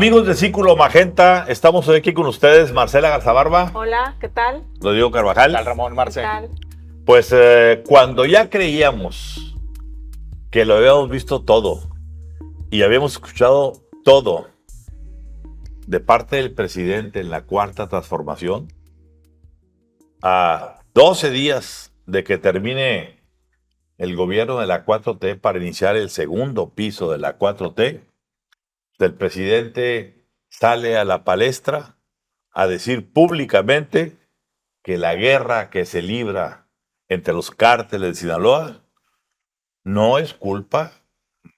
Amigos de Círculo Magenta, estamos hoy aquí con ustedes, Marcela Garzabarba. Hola, ¿qué tal? Rodrigo Carvajal. ¿Qué tal, Ramón, Marce? ¿Qué tal? Pues cuando ya creíamos que lo habíamos visto todo y habíamos escuchado todo de parte del presidente en la Cuarta Transformación, a 12 días de que termine el gobierno de la 4T para iniciar el segundo piso de la 4T, el presidente sale a la palestra a decir públicamente que la guerra que se libra entre los cárteles de Sinaloa no es culpa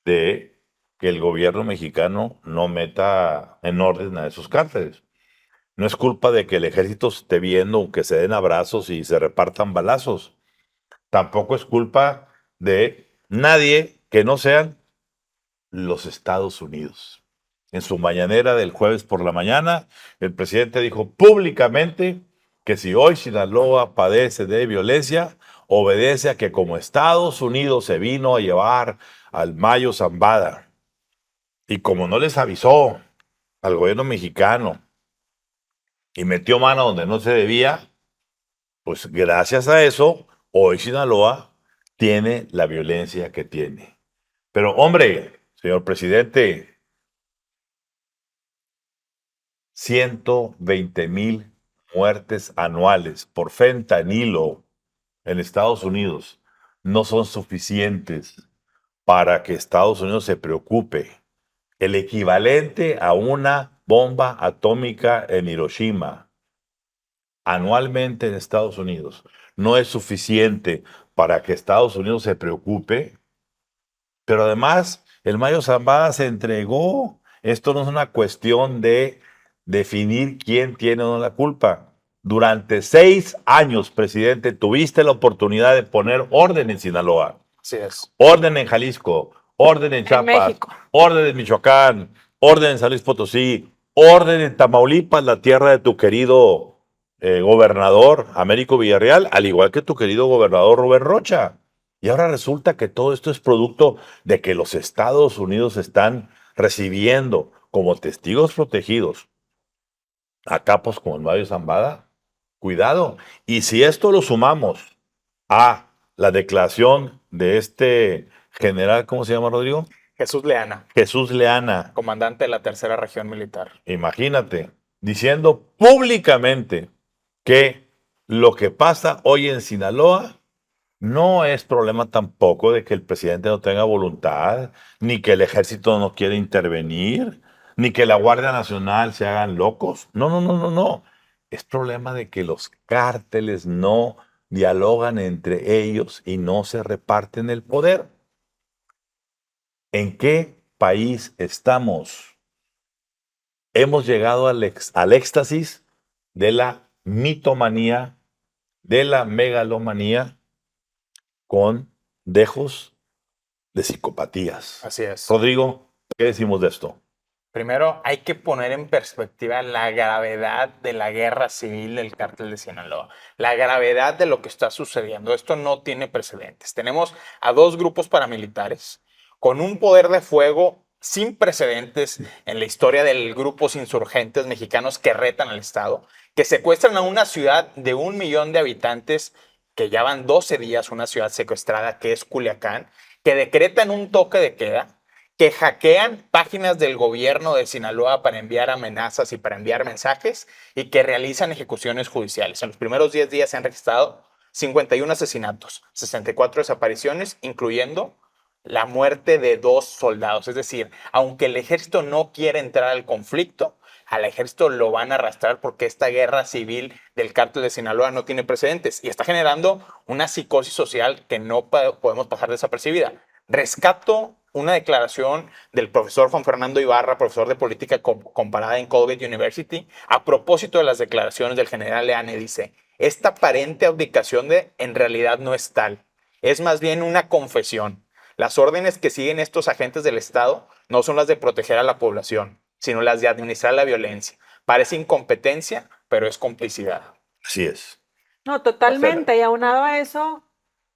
de que el gobierno mexicano no meta en orden a esos cárteles. No es culpa de que el ejército esté viendo que se den abrazos y se repartan balazos. Tampoco es culpa de nadie que no sean los Estados Unidos. En su mañanera del jueves por la mañana, el presidente dijo públicamente que si hoy Sinaloa padece de violencia, obedece a que como Estados Unidos se vino a llevar al Mayo Zambada y como no les avisó al gobierno mexicano y metió mano donde no se debía, pues gracias a eso, hoy Sinaloa tiene la violencia que tiene. Pero hombre, señor presidente, 120,000 muertes anuales por fentanilo en Estados Unidos no son suficientes para que Estados Unidos se preocupe. El equivalente a una bomba atómica en Hiroshima anualmente en Estados Unidos no es suficiente para que Estados Unidos se preocupe. Pero además, el Mayo Zambada se entregó. Esto no es una cuestión de definir quién tiene o no la culpa. Durante 6 años, presidente, tuviste la oportunidad de poner orden en Sinaloa, Así es. orden en Jalisco, orden en Chiapas, México. orden en Michoacán, orden en San Luis Potosí, orden en Tamaulipas, la tierra de tu querido gobernador Américo Villarreal, al igual que tu querido gobernador Rubén Rocha. Y ahora resulta que todo esto es producto de que los Estados Unidos están recibiendo como testigos protegidos a capos como el Mayo Zambada. Cuidado. Y si esto lo sumamos a la declaración de este general, ¿cómo se llama, Rodrigo? Jesús Leana, Jesús Leana, comandante de la Tercera Región Militar. imagínate, diciendo públicamente que lo que pasa hoy en Sinaloa no es problema tampoco de que el presidente no tenga voluntad, ni que el ejército no quiera intervenir, ni que la Guardia Nacional se hagan locos. No, no, no, no, no. Es problema de que los cárteles no dialogan entre ellos y no se reparten el poder. ¿En qué país estamos? Hemos llegado al éxtasis de la mitomanía, de la megalomanía, con dejos de psicopatías. Así es. Rodrigo, ¿qué decimos de esto? Primero, hay que poner en perspectiva la gravedad de la guerra civil del cártel de Sinaloa, la gravedad de lo que está sucediendo. Esto no tiene precedentes. Tenemos a 2 grupos paramilitares con un poder de fuego sin precedentes en la historia de grupos insurgentes mexicanos que retan al Estado, que secuestran a una ciudad de 1 millón de habitantes, que ya van 12 días, una ciudad secuestrada que es Culiacán, que decretan un toque de queda, que hackean páginas del gobierno de Sinaloa para enviar amenazas y para enviar mensajes, y que realizan ejecuciones judiciales. En los primeros 10 días se han registrado 51 asesinatos, 64 desapariciones, incluyendo la muerte de 2 soldados. Es decir, aunque el ejército no quiere entrar al conflicto, al ejército lo van a arrastrar porque esta guerra civil del cártel de Sinaloa no tiene precedentes y está generando una psicosis social que no podemos pasar desapercibida. Rescato una declaración del profesor Juan Fernando Ibarra, profesor de política comparada en Colgate University, a propósito de las declaraciones del general Leane. Dice: esta aparente abdicación en realidad no es tal, es más bien una confesión. Las órdenes que siguen estos agentes del Estado no son las de proteger a la población, sino las de administrar la violencia. Parece incompetencia, pero es complicidad. Así es. No, totalmente. Y aunado a eso,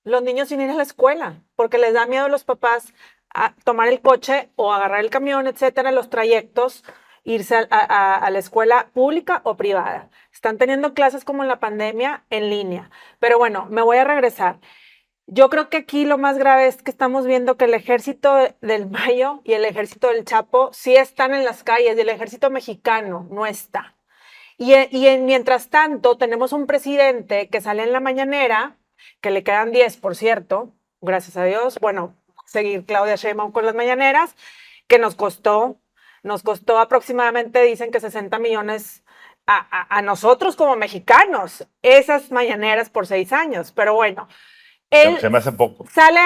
los niños sin ir a la escuela, porque les da miedo a los papás a tomar el coche o agarrar el camión, etcétera, los trayectos, irse a la escuela pública o privada. Están teniendo clases como en la pandemia en línea. Pero bueno, me voy a regresar. Yo creo que aquí lo más grave es que estamos viendo que el ejército del Mayo y el ejército del Chapo sí están en las calles y el ejército mexicano no está. Mientras tanto, tenemos un presidente que sale en la mañanera, que le quedan 10, por cierto, gracias a Dios. Bueno, seguir Claudia Sheinbaum con las mañaneras, que nos costó aproximadamente, dicen que 60 millones a nosotros como mexicanos, esas mañaneras por 6 años. Pero bueno, él Se me hace poco. sale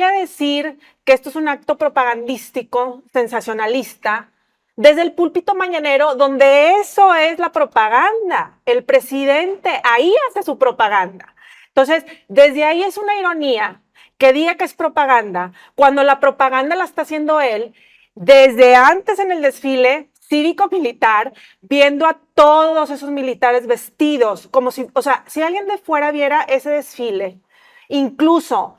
a decir que esto es un acto propagandístico, sensacionalista, desde el púlpito mañanero, donde eso es la propaganda. El presidente ahí hace su propaganda. Entonces, desde ahí es una ironía que diga que es propaganda, cuando la propaganda la está haciendo él desde antes en el desfile cívico-militar, viendo a todos esos militares vestidos, como si, o sea, si alguien de fuera viera ese desfile, incluso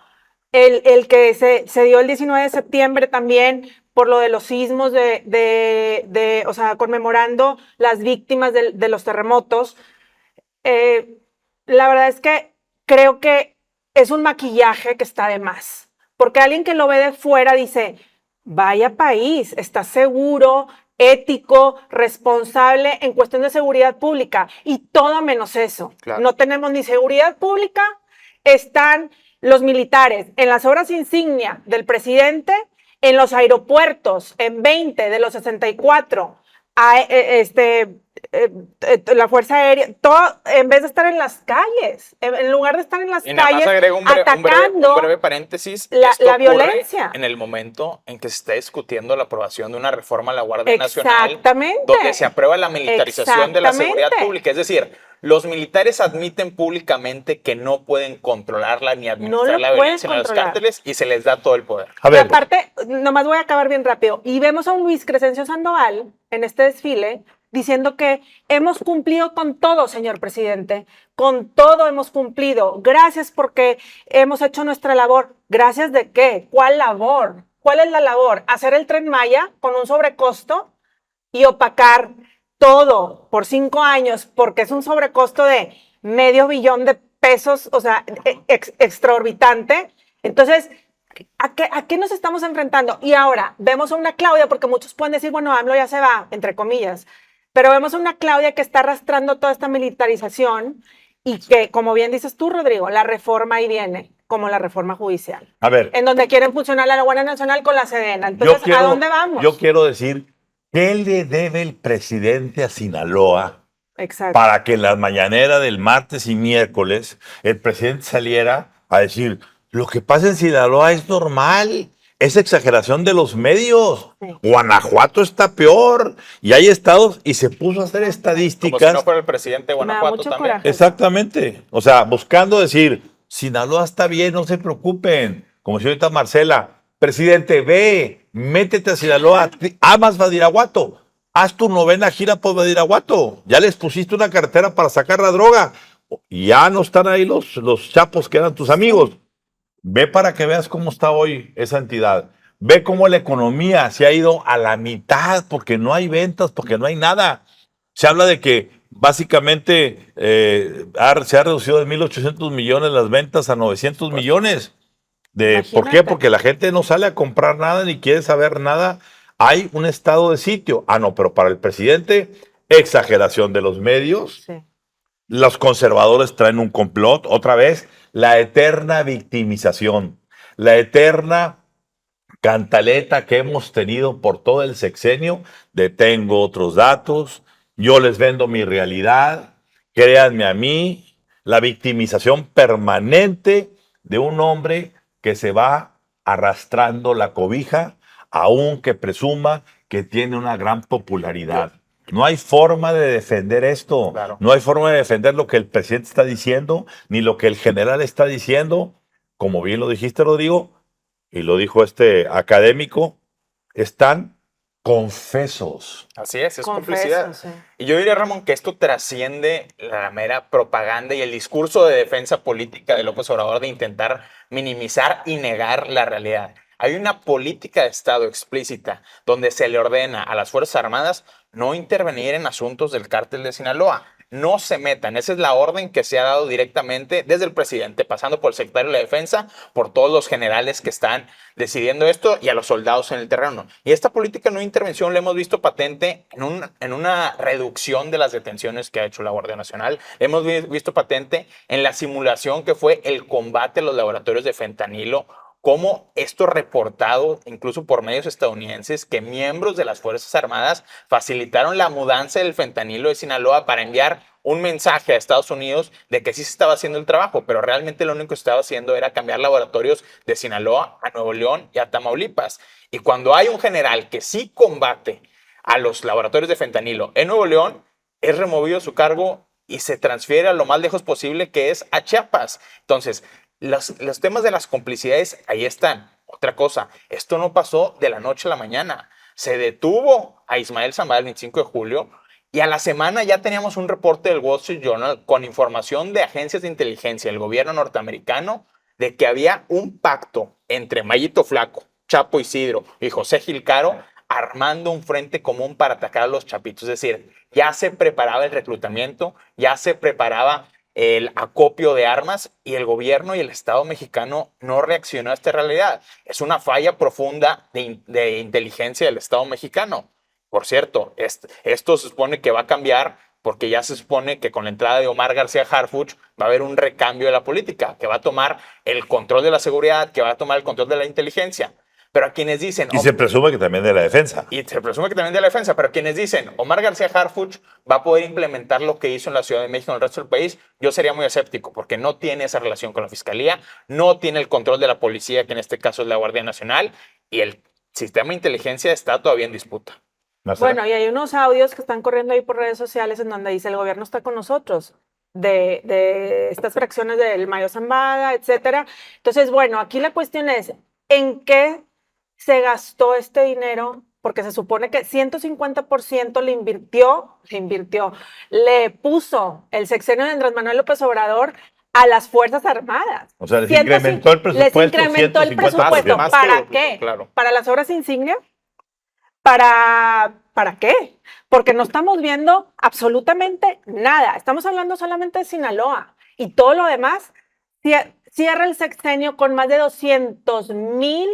el que se dio el 19 de septiembre también, por lo de los sismos, o sea, conmemorando las víctimas de los terremotos, la verdad es que creo que es un maquillaje que está de más, porque alguien que lo ve de fuera dice, vaya país, está seguro, ético, responsable en cuestión de seguridad pública, y todo menos eso. Claro. No tenemos ni seguridad pública, están los militares en las obras insignia del presidente, en los aeropuertos, en 20 de los 64, la Fuerza Aérea, todo, en vez de estar en las calles, en lugar de estar en las Y nada calles más agrego atacando un breve paréntesis. la Esto ocurre violencia. en el momento en que se está discutiendo la aprobación de una reforma a la Guardia Nacional, Exactamente. donde se aprueba la militarización de la seguridad Exactamente. pública. Es decir, los militares admiten públicamente que no pueden controlarla ni administrar lo la pueden violencia en los controlar. cárteles y se les da todo el poder. A Y ver, aparte, nomás voy a acabar bien rápido. Y vemos a un Luis Crescencio Sandoval en este desfile diciendo que hemos cumplido con todo, señor presidente. Con todo hemos cumplido. Gracias porque hemos hecho nuestra labor. ¿Gracias de qué? ¿Cuál labor? ¿Cuál es la labor? ¿Hacer el Tren Maya con un sobrecosto y opacar todo por 5 años porque es un sobrecosto de $500 million de pesos, o sea, extraorbitante? Entonces, ¿a qué nos estamos enfrentando? Y ahora vemos a una Claudia, porque muchos pueden decir, bueno, AMLO ya se va, entre comillas, pero vemos a una Claudia que está arrastrando toda esta militarización y que, como bien dices tú, Rodrigo, la reforma ahí viene, como la reforma judicial, a ver. en donde quieren fusionar la Guardia Nacional con la Sedena. Entonces, ¿a dónde vamos? Yo quiero decir, ¿qué le debe el presidente a Sinaloa Exacto. para que en las mañaneras del martes y miércoles el presidente saliera a decir, lo que pasa en Sinaloa es normal, es exageración de los medios? Sí. Guanajuato está peor y hay estados, y se puso a hacer Como estadísticas. si no fuera el presidente de Me da Guanajuato mucho también. coraje. Exactamente. O sea, buscando decir, Sinaloa está bien, no se preocupen. Como si ahorita Marcela, presidente, ve, métete a Sinaloa, amas Badiraguato, haz tu 9ª gira por Badiraguato. Ya les pusiste una carretera para sacar la droga. Ya no están ahí los chapos que eran tus amigos. Ve para que veas cómo está hoy esa entidad. Ve cómo la economía se ha ido a la mitad porque no hay ventas, porque no hay nada. Se habla de que básicamente se ha reducido de 1.800 millones las ventas a 900 millones. ¿Por qué? Imagínate. Porque la gente no sale a comprar nada ni quiere saber nada. Hay un estado de sitio. Ah, no, pero para el presidente, exageración de los medios. Sí. Los conservadores traen un complot. Otra vez, la eterna victimización. La eterna cantaleta que hemos tenido por todo el sexenio de tengo otros datos, yo les vendo mi realidad, créanme a mí, la victimización permanente de un hombre que se va arrastrando la cobija, aunque presuma que tiene una gran popularidad. No hay forma de defender esto, Claro. no hay forma de defender lo que el presidente está diciendo, ni lo que el general está diciendo. Como bien lo dijiste, Rodrigo, y lo dijo este académico, están confesos. Así es Confeso, complicidad. sí. Y yo diría, Ramón, que esto trasciende la mera propaganda y el discurso de defensa política de López Obrador de intentar minimizar y negar la realidad. hay una política de Estado explícita donde se le ordena a las Fuerzas Armadas no intervenir en asuntos del cártel de Sinaloa. No se metan. Esa es la orden que se ha dado directamente desde el presidente, pasando por el secretario de la Defensa, por todos los generales que están decidiendo esto y a los soldados en el terreno. Y esta política de no intervención la hemos visto patente en una reducción de las detenciones que ha hecho la Guardia Nacional. La hemos visto patente en la simulación que fue el combate a los laboratorios de fentanilo, cómo esto reportado incluso por medios estadounidenses que miembros de las Fuerzas Armadas facilitaron la mudanza del fentanilo de Sinaloa para enviar un mensaje a Estados Unidos de que sí se estaba haciendo el trabajo, pero realmente lo único que se estaba haciendo era cambiar laboratorios de Sinaloa a Nuevo León y a Tamaulipas. Y cuando hay un general que sí combate a los laboratorios de fentanilo en Nuevo León, es removido de su cargo y se transfiere a lo más lejos posible, que es a Chiapas. Entonces, los temas de las complicidades ahí están. Otra cosa, esto no pasó de la noche a la mañana. Se detuvo a Ismael Zambada el 25 de julio y a la semana ya teníamos un reporte del Wall Street Journal con información de agencias de inteligencia del gobierno norteamericano de que había un pacto entre Mayito Flaco, Chapo Isidro y José Gil Caro armando un frente común para atacar a los chapitos. Es decir, ya se preparaba el reclutamiento, ya se preparaba el acopio de armas y el gobierno y el Estado mexicano no reaccionó a esta realidad. Es una falla profunda de inteligencia del Estado mexicano. Por cierto, esto se supone que va a cambiar porque ya se supone que con la entrada de Omar García Harfuch va a haber un recambio de la política, que va a tomar el control de la seguridad, que va a tomar el control de la inteligencia. Pero a quienes dicen... Y se presume que también de la defensa. Y se presume que también de la defensa, pero quienes dicen Omar García Harfuch va a poder implementar lo que hizo en la Ciudad de México en el resto del país, yo sería muy escéptico, porque no tiene esa relación con la Fiscalía, no tiene el control de la policía, que en este caso es la Guardia Nacional, y el sistema de inteligencia está todavía en disputa. Bueno, y hay unos audios que están corriendo ahí por redes sociales en donde dice el gobierno está con nosotros, de estas fracciones del Mayo Zambada, etcétera. Entonces, bueno, aquí la cuestión es, ¿en qué se gastó este dinero? Porque se supone que 150% le puso el sexenio de Andrés Manuel López Obrador a las Fuerzas Armadas. O sea, les incrementó el presupuesto. Les incrementó el presupuesto. ¿Para qué? Claro. ¿Para las obras insignia? ¿Para qué? Porque no estamos viendo absolutamente nada. Estamos hablando solamente de Sinaloa. Y todo lo demás cierra el sexenio con más de 200,000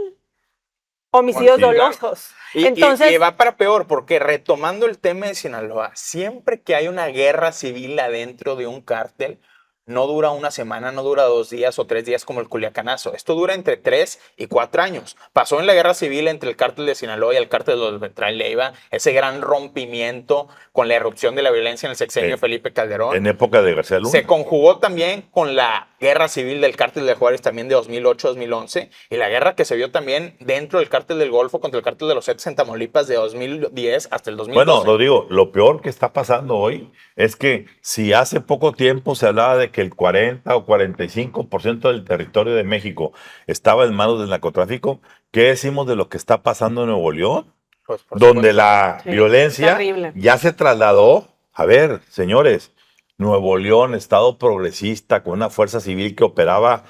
homicidios dolosos. Entonces, y va para peor, porque retomando el tema de Sinaloa, siempre que hay una guerra civil adentro de un cártel, no dura una semana, no dura 2 días o 3 días como el Culiacanazo. Esto dura entre 3 y 4 años. Pasó en la guerra civil entre el cártel de Sinaloa y el cártel de los Beltrán Leiva, ese gran rompimiento con la erupción de la violencia en el sexenio de Felipe Calderón. En época de García Luna. Se conjugó también con la guerra civil del cártel de Juárez también de 2008-2011 y la guerra que se vio también dentro del cártel del Golfo contra el cártel de los Zetas en Tamaulipas de 2010 hasta el 2012. Bueno, Rodrigo, lo peor que está pasando hoy es que si hace poco tiempo se hablaba de que el 40 o 45% del territorio de México estaba en manos del narcotráfico, ¿qué decimos de lo que está pasando en Nuevo León? Pues, por donde supuesto. la violencia ya se trasladó. A ver, señores, Nuevo León, estado progresista, con una fuerza civil que operaba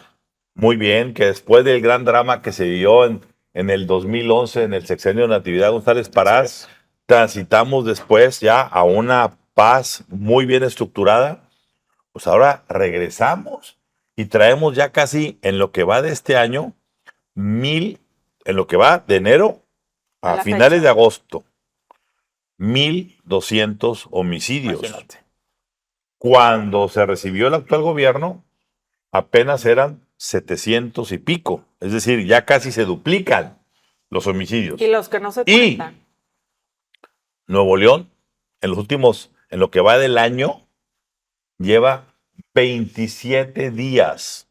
muy bien, que después del gran drama que se dio en el 2011, en el sexenio de Natividad González Parás, transitamos después ya a una paz muy bien estructurada. Pues ahora regresamos y traemos ya casi en lo que va de este año, 1,000, en lo que va de enero a finales de agosto, 1,200 homicidios. Imagínate. Cuando se recibió el actual gobierno, apenas eran 700 y pico. Es decir, ya casi se duplican los homicidios. Y los que no se cuentan. Nuevo León, en lo que va del año, lleva 27 días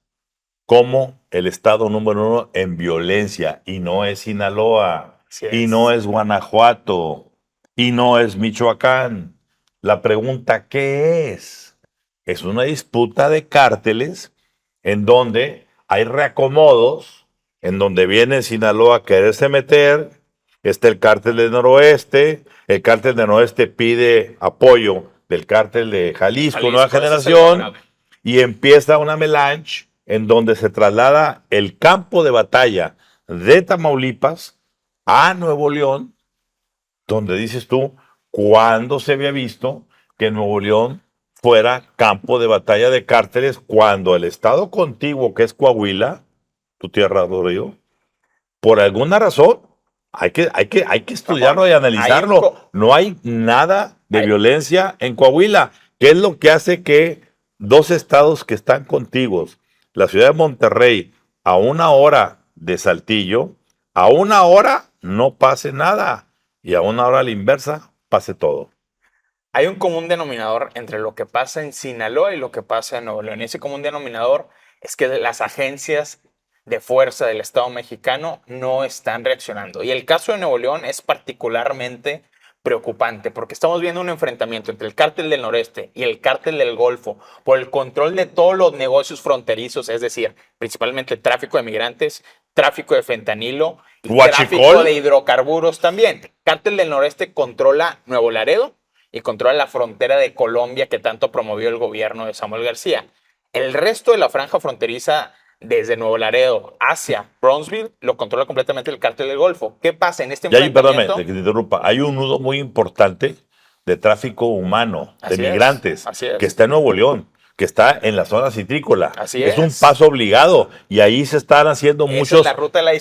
como el estado número 1 en violencia. Y no es Sinaloa, y no es Guanajuato, y no es Michoacán. La pregunta, ¿qué es? Es una disputa de cárteles en donde hay reacomodos, en donde viene Sinaloa a quererse meter, está el cártel del Noroeste, el cártel del Noroeste pide apoyo del cártel de Jalisco, Nueva Generación, y empieza una melange en donde se traslada el campo de batalla de Tamaulipas a Nuevo León, donde dices tú, ¿cuándo se había visto que Nuevo León fuera campo de batalla de cárteles cuando el estado contiguo, que es Coahuila, tu tierra, Rodrigo, por alguna razón, hay que estudiarlo y analizarlo. No hay nada de violencia en Coahuila. ¿Qué es lo que hace que dos estados que están contiguos, la ciudad de Monterrey, a 1 hora de Saltillo, a 1 hora no pase nada y a 1 hora a la inversa pase todo? Hay un común denominador entre lo que pasa en Sinaloa y lo que pasa en Nuevo León. Y ese común denominador es que las agencias de fuerza del Estado mexicano no están reaccionando. Y el caso de Nuevo León es particularmente preocupante porque estamos viendo un enfrentamiento entre el cártel del noreste y el cártel del Golfo por el control de todos los negocios fronterizos, es decir, principalmente tráfico de migrantes, tráfico de fentanilo y tráfico de hidrocarburos también. El cártel del noreste controla Nuevo Laredo y controla la frontera de Colombia que tanto promovió el gobierno de Samuel García. El resto de la franja fronteriza desde Nuevo Laredo hacia Brownsville lo controla completamente el cártel del Golfo. ¿Qué pasa en este enfrentamiento? Perdóname, que te interrumpa. Hay un nudo muy importante de tráfico humano, de migrantes, que está en Nuevo León, que está en la zona citrícola. Es un paso obligado y ahí se están haciendo muchos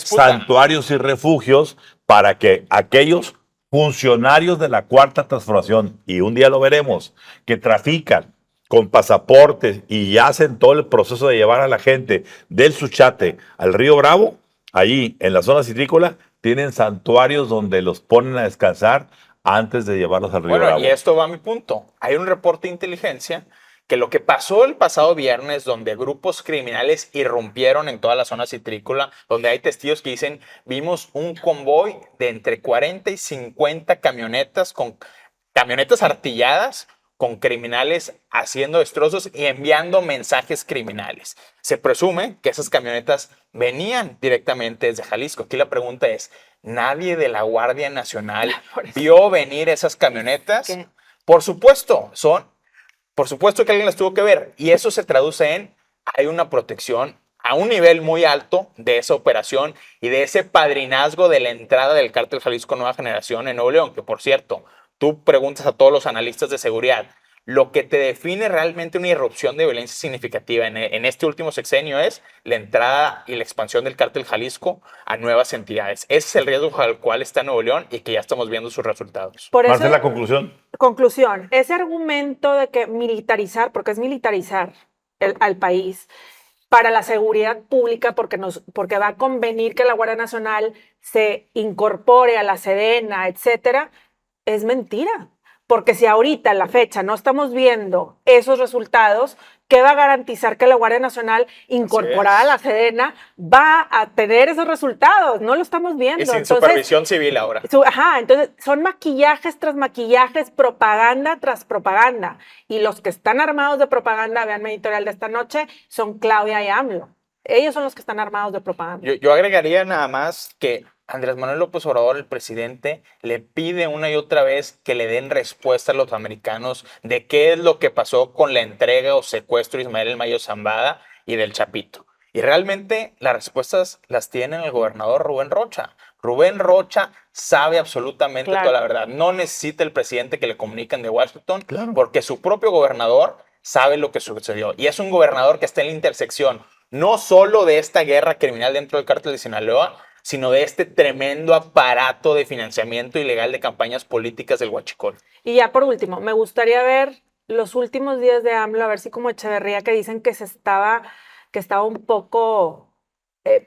santuarios y refugios para que aquellos funcionarios de la Cuarta Transformación, y un día lo veremos, que trafican con pasaportes y hacen todo el proceso de llevar a la gente del Suchate al Río Bravo, allí en la zona citrícola, tienen santuarios donde los ponen a descansar antes de llevarlos al Río Bravo. Y esto va a mi punto. Hay un reporte de inteligencia que lo que pasó el pasado viernes, donde grupos criminales irrumpieron en toda la zona citrícola, donde hay testigos que dicen, vimos un convoy de entre 40 y 50 camionetas artilladas con criminales haciendo destrozos y enviando mensajes criminales. Se presume que esas camionetas venían directamente desde Jalisco. Aquí la pregunta es, ¿nadie de la Guardia Nacional vio venir esas camionetas? ¿Qué? Por supuesto que alguien las tuvo que ver. Y eso se traduce en, hay una protección a un nivel muy alto de esa operación y de ese padrinazgo de la entrada del cártel Jalisco Nueva Generación en Nuevo León, que por cierto, tú preguntas a todos los analistas de seguridad, lo que te define realmente una irrupción de violencia significativa en este último sexenio es la entrada y la expansión del cártel Jalisco a nuevas entidades. Ese es el riesgo al cual está Nuevo León y que ya estamos viendo sus resultados. Por eso, Marcela, conclusión. Conclusión, ese argumento de que militarizar, porque es militarizar al país, para la seguridad pública, porque va a convenir que la Guardia Nacional se incorpore a la Sedena, etcétera, es mentira. Porque si ahorita, en la fecha, no estamos viendo esos resultados, ¿qué va a garantizar que la Guardia Nacional, incorporada a la Sedena, va a tener esos resultados? No lo estamos viendo. Y sin supervisión civil ahora. Entonces son maquillajes tras maquillajes, propaganda tras propaganda. Y los que están armados de propaganda, vean mi editorial de esta noche, son Claudia y AMLO. Ellos son los que están armados de propaganda. Yo agregaría nada más que Andrés Manuel López Obrador, el presidente, le pide una y otra vez que le den respuesta a los americanos de qué es lo que pasó con la entrega o secuestro de Ismael El Mayo Zambada y del Chapito. Y realmente las respuestas las tiene el gobernador Rubén Rocha. Rubén Rocha sabe absolutamente toda la verdad. No necesita el presidente que le comuniquen de Washington, porque su propio gobernador sabe lo que sucedió. Y es un gobernador que está en la intersección no solo de esta guerra criminal dentro del cártel de Sinaloa, sino de este tremendo aparato de financiamiento ilegal de campañas políticas del huachicol. Y ya por último, me gustaría ver los últimos días de AMLO, a ver si como Echeverría, que dicen que estaba un poco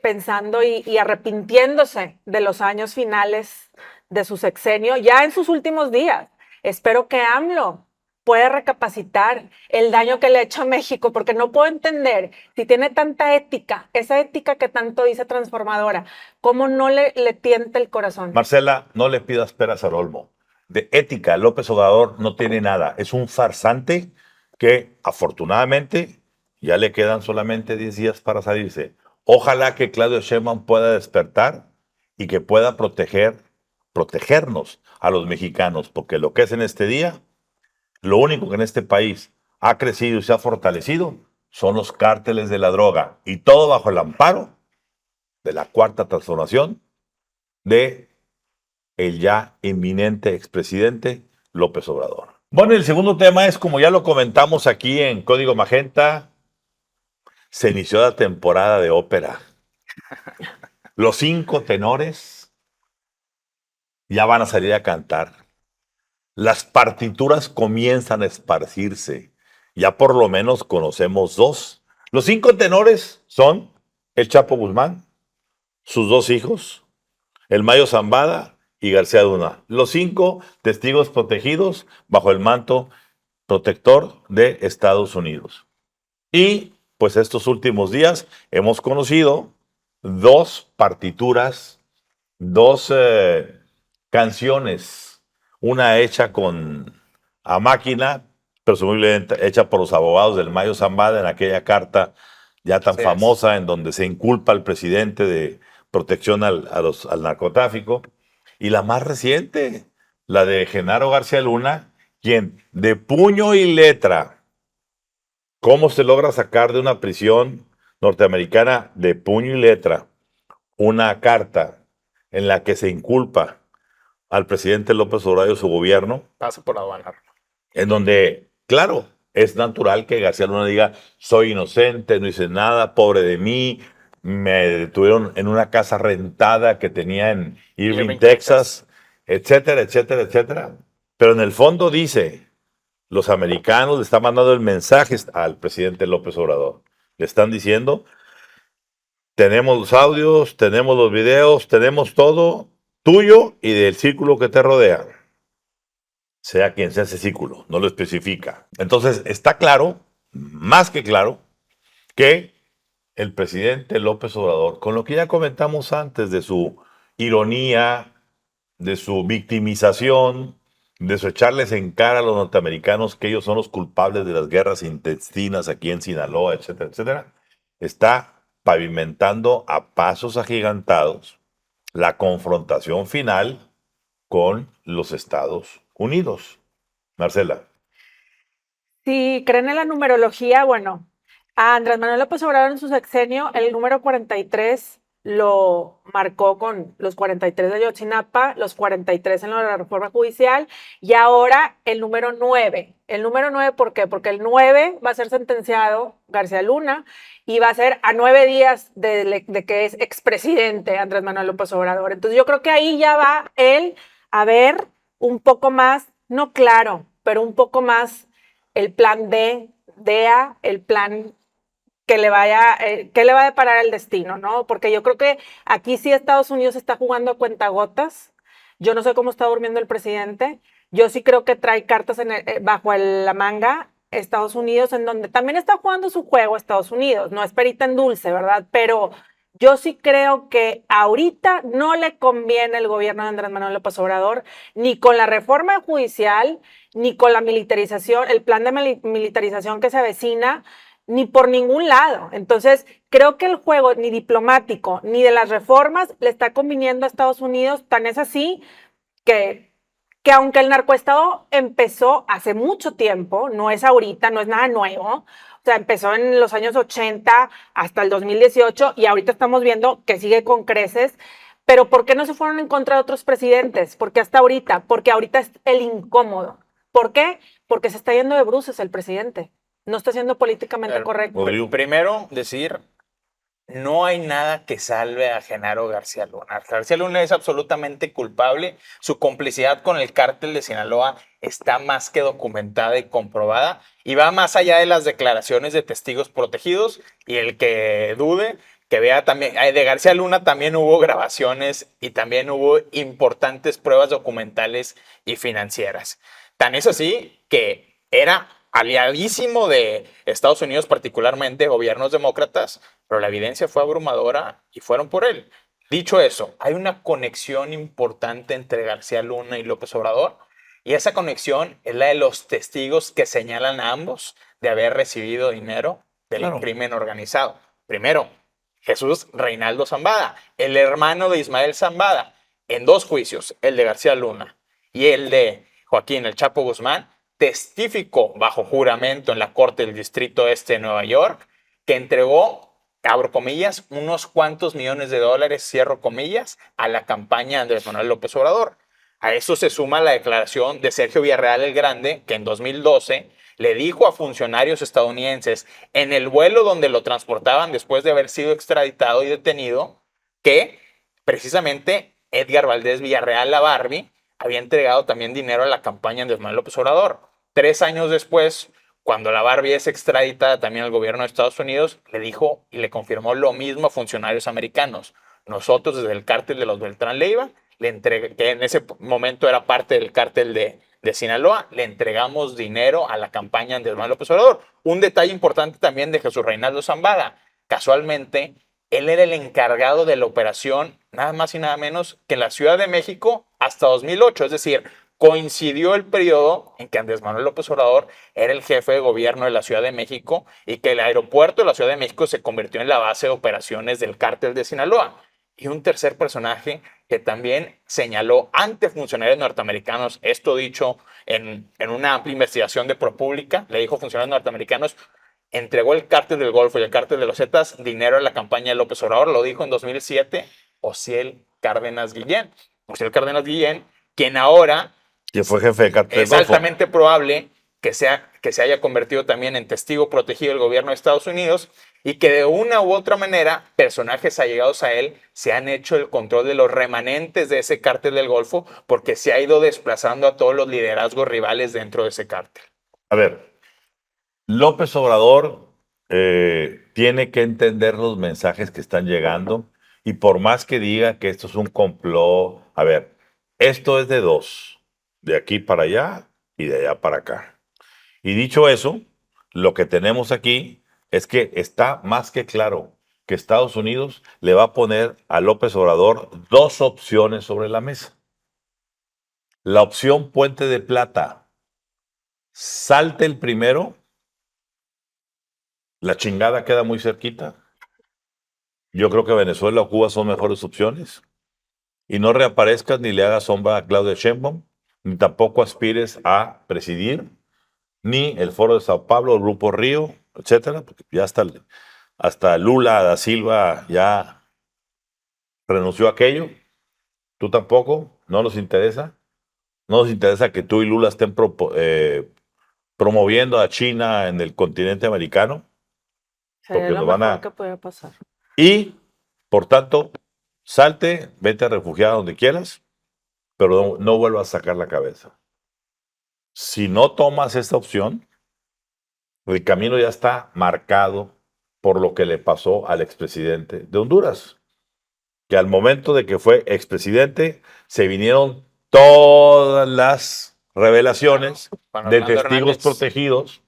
pensando y arrepintiéndose de los años finales de su sexenio, ya en sus últimos días. Espero que AMLO puede recapacitar el daño que le ha hecho a México, porque no puedo entender, si tiene tanta ética, esa ética que tanto dice transformadora, ¿cómo no le tienta el corazón? Marcela, no le pidas peras al olmo. De ética, López Obrador no tiene nada. Es un farsante que, afortunadamente, ya le quedan solamente 10 días para salirse. Ojalá que Claudio Sheinbaum pueda despertar y que pueda protegernos a los mexicanos, porque lo que es en este día, lo único que en este país ha crecido y se ha fortalecido son los cárteles de la droga, y todo bajo el amparo de la Cuarta Transformación de el ya inminente expresidente López Obrador. Bueno, el segundo tema es, como ya lo comentamos aquí en Código Magenta, se inició la temporada de ópera. Los 5 tenores ya van a salir a cantar. Las partituras comienzan a esparcirse. Ya por lo menos conocemos 2. Los 5 tenores son el Chapo Guzmán, sus 2 hijos, el Mayo Zambada y García Luna. Los 5 testigos protegidos bajo el manto protector de Estados Unidos. Y pues estos últimos días hemos conocido 2 partituras, 2 canciones, una hecha a máquina, presumiblemente hecha por los abogados del Mayo Zambada en aquella carta ya tan famosa en donde se inculpa al presidente de protección al narcotráfico, y la más reciente, la de Genaro García Luna, quien de puño y letra, ¿cómo se logra sacar de una prisión norteamericana de puño y letra una carta en la que se inculpa al presidente López Obrador y su gobierno? Pasa por aduana. En donde, claro, es natural que García Luna diga, soy inocente, no hice nada, pobre de mí, me detuvieron en una casa rentada que tenía en Irving, Texas, etcétera, etcétera, etcétera. Pero en el fondo dice, los americanos le están mandando el mensaje al presidente López Obrador. Le están diciendo, tenemos los audios, tenemos los videos, tenemos todo tuyo y del círculo que te rodea. Sea quien sea ese círculo, no lo especifica. Entonces, está claro, más que claro, que el presidente López Obrador, con lo que ya comentamos antes de su ironía, de su victimización, de su echarles en cara a los norteamericanos que ellos son los culpables de las guerras intestinas aquí en Sinaloa, etcétera, etcétera, está pavimentando a pasos agigantados la confrontación final con los Estados Unidos. Marcela. Si creen en la numerología, bueno, a Andrés Manuel López Obrador en su sexenio, el número 43 lo marcó con los 43 de Ayotzinapa, los 43 en la reforma judicial y ahora el número 9. El número 9, ¿por qué? Porque el 9 va a ser sentenciado García Luna y va a ser a 9 días de que es expresidente Andrés Manuel López Obrador. Entonces yo creo que ahí ya va él a ver un poco más, no claro, pero un poco más el plan DEA, el plan que le va a deparar el destino, ¿no? Porque yo creo que aquí sí Estados Unidos está jugando a cuentagotas. Yo no sé cómo está durmiendo el presidente. Yo sí creo que trae cartas bajo la manga Estados Unidos, en donde también está jugando su juego Estados Unidos. No es perita en dulce, ¿verdad? Pero yo sí creo que ahorita no le conviene el gobierno de Andrés Manuel López Obrador, ni con la reforma judicial, ni con la militarización, el plan de militarización que se avecina, ni por ningún lado. Entonces, creo que el juego ni diplomático ni de las reformas le está conviniendo a Estados Unidos. Tan es así que aunque el narcoestado empezó hace mucho tiempo, no es ahorita, no es nada nuevo, o sea, empezó en los años 80 hasta el 2018 y ahorita estamos viendo que sigue con creces. Pero ¿por qué no se fueron en contra de otros presidentes? ¿Por qué hasta ahorita? Porque ahorita es el incómodo. ¿Por qué? Porque se está yendo de bruces el presidente. No está siendo políticamente correcto. Primero, decir, no hay nada que salve a Genaro García Luna. García Luna es absolutamente culpable. Su complicidad con el cártel de Sinaloa está más que documentada y comprobada. Y va más allá de las declaraciones de testigos protegidos. Y el que dude, que vea también, de García Luna también hubo grabaciones y también hubo importantes pruebas documentales y financieras. Tan es así que era aliadísimo de Estados Unidos, particularmente gobiernos demócratas, pero la evidencia fue abrumadora y fueron por él. Dicho eso, hay una conexión importante entre García Luna y López Obrador, y esa conexión es la de los testigos que señalan a ambos de haber recibido dinero del crimen organizado. Primero, Jesús Reinaldo Zambada, el hermano de Ismael Zambada, en 2 juicios, el de García Luna y el de Joaquín El Chapo Guzmán, testificó bajo juramento en la Corte del Distrito Este de Nueva York que entregó abro comillas, unos cuantos millones de dólares, cierro comillas, a la campaña de Andrés Manuel López Obrador. A eso se suma la declaración de Sergio Villarreal el Grande, que en 2012 le dijo a funcionarios estadounidenses en el vuelo donde lo transportaban después de haber sido extraditado y detenido, que precisamente Edgar Valdés Villarreal, la Barbie, había entregado también dinero a la campaña de Andrés Manuel López Obrador. 3 años después, cuando la Barbie es extraditada también al gobierno de Estados Unidos, le dijo y le confirmó lo mismo a funcionarios americanos. Nosotros desde el cártel de los Beltrán Leiva, que en ese momento era parte del cártel de Sinaloa, le entregamos dinero a la campaña de Andrés Manuel López Obrador. Un detalle importante también de Jesús Reinaldo Zambada. Casualmente, él era el encargado de la operación, nada más y nada menos que en la Ciudad de México hasta 2008. Es decir, coincidió el periodo en que Andrés Manuel López Obrador era el jefe de gobierno de la Ciudad de México y que el aeropuerto de la Ciudad de México se convirtió en la base de operaciones del cártel de Sinaloa. Y un tercer personaje que también señaló ante funcionarios norteamericanos, esto dicho en una amplia investigación de ProPublica, le dijo a funcionarios norteamericanos, entregó el cártel del Golfo y el cártel de los Zetas dinero a la campaña de López Obrador, lo dijo en 2007 Osiel Cárdenas Guillén. Osiel Cárdenas Guillén, quien ahora Que fue jefe de cártel del es Golfo. altamente probable que se haya convertido también en testigo protegido del gobierno de Estados Unidos y que de una u otra manera personajes allegados a él se han hecho el control de los remanentes de ese cártel del Golfo porque se ha ido desplazando a todos los liderazgos rivales dentro de ese cártel. A ver, López Obrador tiene que entender los mensajes que están llegando y por más que diga que esto es un complot, a ver, esto es de dos, de aquí para allá y de allá para acá. Y dicho eso, lo que tenemos aquí es que está más que claro que Estados Unidos le va a poner a López Obrador dos opciones sobre la mesa. La opción Puente de Plata, salte el primero, la chingada queda muy cerquita. Yo creo que Venezuela o Cuba son mejores opciones. Y no reaparezcas ni le hagas sombra a Claudia Sheinbaum, ni tampoco aspires a presidir, ni el Foro de Sao Paulo, el Grupo Río, etcétera, porque ya hasta Lula da Silva ya renunció a aquello. Tú tampoco, no nos interesa. No nos interesa que tú y Lula estén promoviendo a China en el continente americano. Sería Porque lo nos van mejor a... que puede pasar. Y, por tanto, salte, vete a refugiar donde quieras, pero no vuelvas a sacar la cabeza. Si no tomas esta opción, el camino ya está marcado por lo que le pasó al expresidente de Honduras, que al momento de que fue expresidente se vinieron todas las revelaciones Juan de Orlando testigos Hernández. protegidos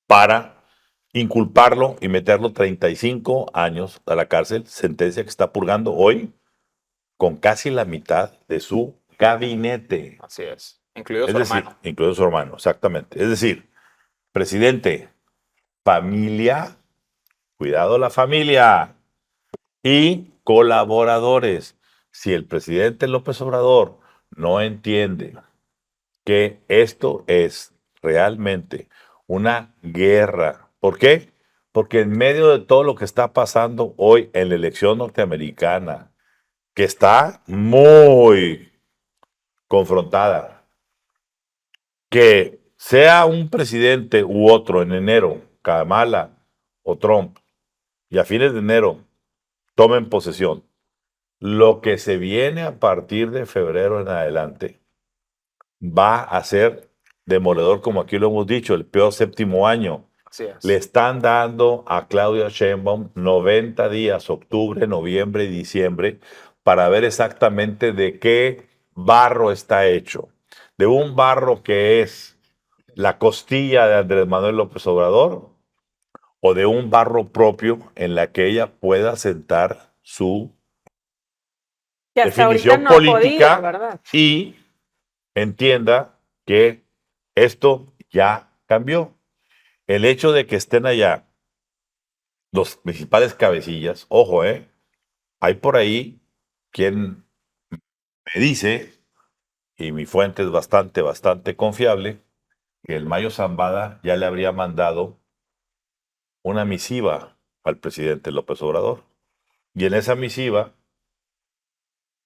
para inculparlo y meterlo 35 años a la cárcel, sentencia que está purgando hoy con casi la mitad de su gabinete. Así es, incluido Es su decir, hermano. incluido su hermano, exactamente. Es decir, presidente, familia, cuidado la familia y colaboradores. Si el presidente López Obrador no entiende que esto es realmente una guerra, ¿por qué? Porque en medio de todo lo que está pasando hoy en la elección norteamericana, que está muy confrontada, que sea un presidente u otro en enero, Kamala o Trump, y a fines de enero tomen posesión, lo que se viene a partir de febrero en adelante va a ser demoledor, como aquí lo hemos dicho, el peor séptimo año. Así es. Le están dando a Claudia Sheinbaum 90 días, octubre, noviembre y diciembre, para ver exactamente de qué barro está hecho. De un barro que es la costilla de Andrés Manuel López Obrador o de un barro propio en la que ella pueda sentar su Que hasta ahorita definición no ha podido, política ¿verdad? y entienda que esto ya cambió. El hecho de que estén allá los principales cabecillas, ojo, hay por ahí quien me dice, y mi fuente es bastante confiable, que el Mayo Zambada ya le habría mandado una misiva al presidente López Obrador. Y en esa misiva,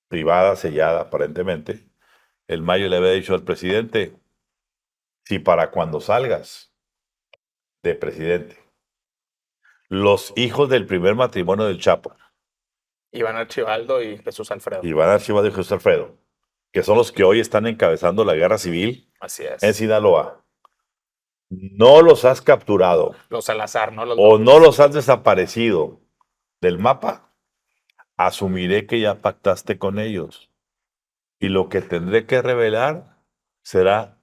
privada, sellada aparentemente, el Mayo le había dicho al presidente, si para cuando salgas de presidente, los hijos del primer matrimonio del Chapo, Iván Archibaldo y Jesús Alfredo. Iván Archibaldo y José Alfredo, que son los que hoy están encabezando la guerra civil Así es. en Sinaloa, no los has capturado Los Salazar, ¿no? Los o no los has desaparecido del mapa, asumiré que ya pactaste con ellos. Y lo que tendré que revelar será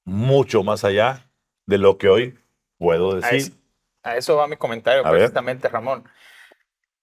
mucho más allá de lo que hoy puedo decir. A eso va mi comentario, A ver. precisamente, Ramón.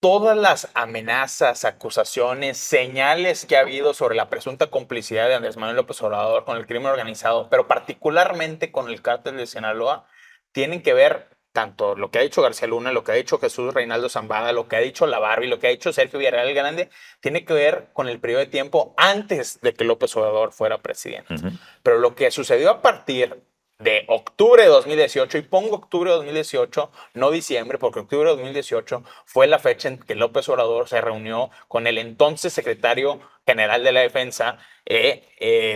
Todas las amenazas, acusaciones, señales que ha habido sobre la presunta complicidad de Andrés Manuel López Obrador con el crimen organizado, pero particularmente con el cártel de Sinaloa, tienen que ver tanto lo que ha dicho García Luna, lo que ha dicho Jesús Reinaldo Zambada, lo que ha dicho La Barbie, lo que ha dicho Sergio Villarreal el Grande, tiene que ver con el periodo de tiempo antes de que López Obrador fuera presidente. Pero lo que sucedió a partir de octubre de 2018, y pongo octubre de 2018, no diciembre, porque octubre de 2018 fue la fecha en que López Obrador se reunió con el entonces secretario general de la Defensa,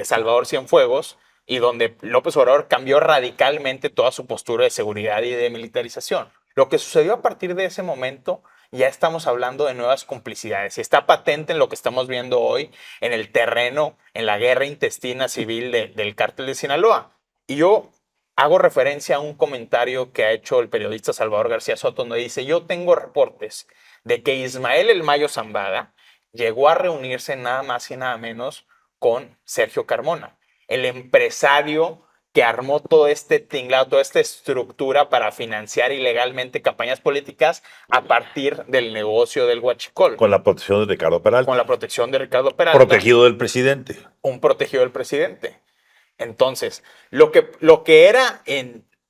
Salvador Cienfuegos, y donde López Obrador cambió radicalmente toda su postura de seguridad y de militarización. Lo que sucedió a partir de ese momento, ya estamos hablando de nuevas complicidades y está patente en lo que estamos viendo hoy en el terreno, en la guerra intestina civil del cártel de Sinaloa. Y yo hago referencia a un comentario que ha hecho el periodista Salvador García Soto, donde dice, yo tengo reportes de que Ismael El Mayo Zambada llegó a reunirse nada más y nada menos con Sergio Carmona, el empresario que armó todo este tinglado, toda esta estructura para financiar ilegalmente campañas políticas a partir del negocio del huachicol. Con la protección de Ricardo Peralta. Con la protección de Ricardo Peralta. Protegido del presidente. Un protegido del presidente. Entonces, lo que era